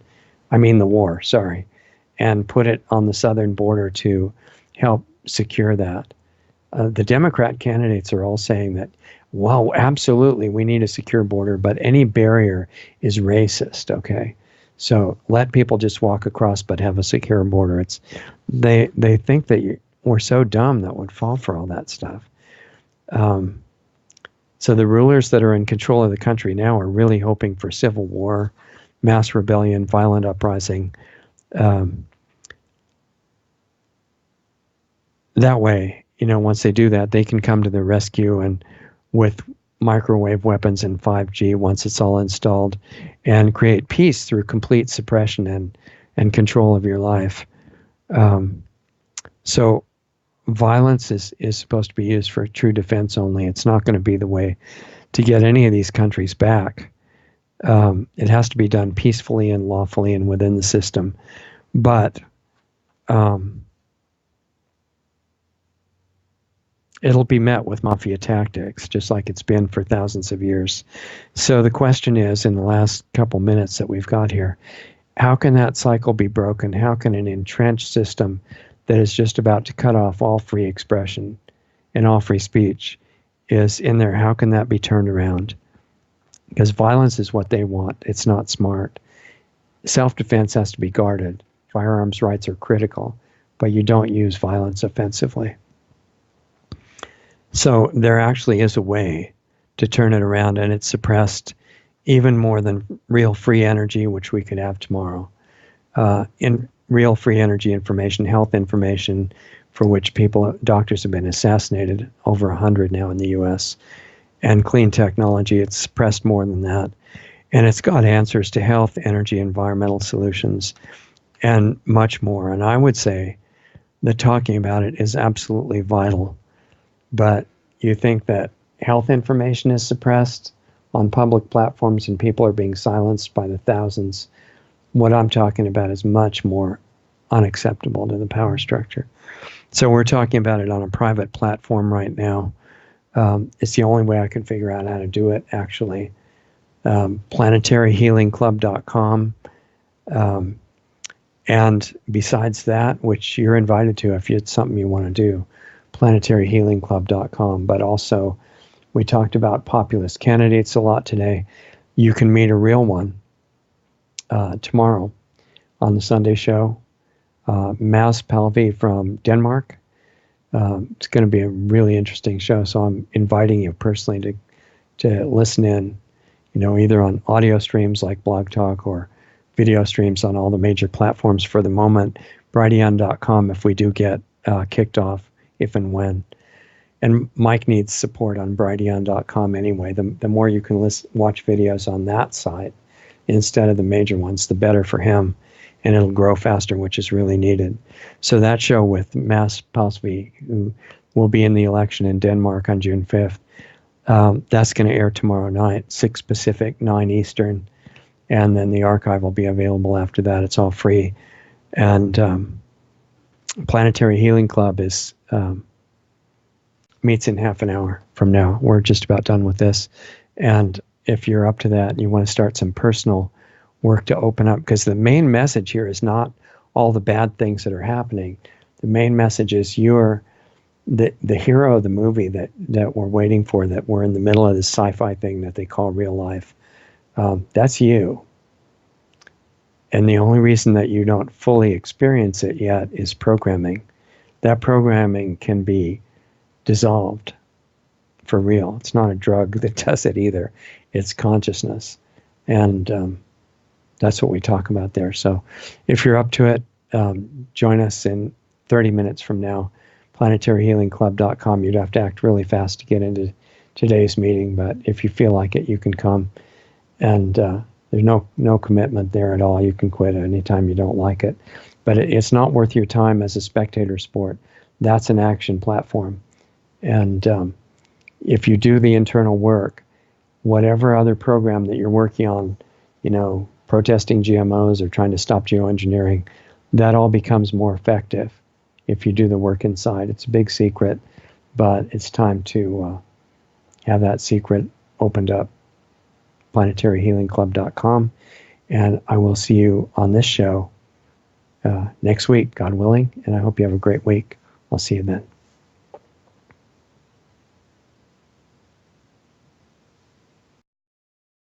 I mean the war, sorry, and put it on the southern border to help secure that. The Democrat candidates are all saying that, well, absolutely, we need a secure border, but any barrier is racist, okay? So let people just walk across but have a secure border. They think that we're so dumb that would fall for all that stuff. So the rulers that are in control of the country now are really hoping for civil war, mass rebellion, violent uprising. That way, once they do that, they can come to the rescue and with microwave weapons and 5G once it's all installed and create peace through complete suppression and control of your life. So violence is supposed to be used for true defense only. It's not going to be the way to get any of these countries back. It has to be done peacefully and lawfully and within the system. But it'll be met with mafia tactics, just like it's been for thousands of years. So the question is, in the last couple minutes that we've got here, how can that cycle be broken? How can an entrenched system that is just about to cut off all free expression and all free speech is in there? How can that be turned around? Because violence is what they want. It's not smart. Self-defense has to be guarded. Firearms rights are critical, but you don't use violence offensively. So there actually is a way to turn it around, and it's suppressed even more than real free energy, which we could have tomorrow. In real free energy information, health information, for which doctors have been assassinated, over 100 now in the U.S., and clean technology, it's suppressed more than that. And it's got answers to health, energy, environmental solutions, and much more. And I would say that talking about it is absolutely vital. But you think that health information is suppressed on public platforms and people are being silenced by the thousands. What I'm talking about is much more unacceptable to the power structure. So we're talking about it on a private platform right now. It's the only way I can figure out how to do it, actually. PlanetaryHealingClub.com. And besides that, which you're invited to if it's something you want to do, PlanetaryHealingClub.com. But also, we talked about populist candidates a lot today. You can meet a real one tomorrow on the Sunday show. Mads Palvi from Denmark. It's going to be a really interesting show, so I'm inviting you personally to listen in, either on audio streams like Blog Talk or video streams on all the major platforms for the moment. Brighteon.com if we do get kicked off, if and when. And Mike needs support on Brighteon.com anyway. The more you can watch videos on that site instead of the major ones, the better for him. And it'll grow faster, which is really needed. So that show with Mads Palvi, who will be in the election in Denmark on June 5th, that's going to air tomorrow night, 6 Pacific, 9 Eastern. And then the archive will be available after that. It's all free. And Planetary Healing Club meets in half an hour from now. We're just about done with this. And if you're up to that and you want to start some personal work to open up, because the main message here is not all the bad things that are happening. The main message is you're the hero of the movie that we're waiting for, that we're in the middle of this sci-fi thing that they call real life. That's you. And the only reason that you don't fully experience it yet is programming. That programming can be dissolved for real. It's not a drug that does it either. It's consciousness. And that's what we talk about there. So if you're up to it, join us in 30 minutes from now, PlanetaryHealingClub.com. You'd have to act really fast to get into today's meeting, but if you feel like it, you can come. And there's no commitment there at all. You can quit anytime you don't like it. But it's not worth your time as a spectator sport. That's an action platform. And if you do the internal work, whatever other program that you're working on, protesting GMOs or trying to stop geoengineering, that all becomes more effective if you do the work inside. It's a big secret, but it's time to have that secret opened up. planetaryhealingclub.com. And I will see you on this show next week, God willing, and I hope you have a great week. I'll see you then.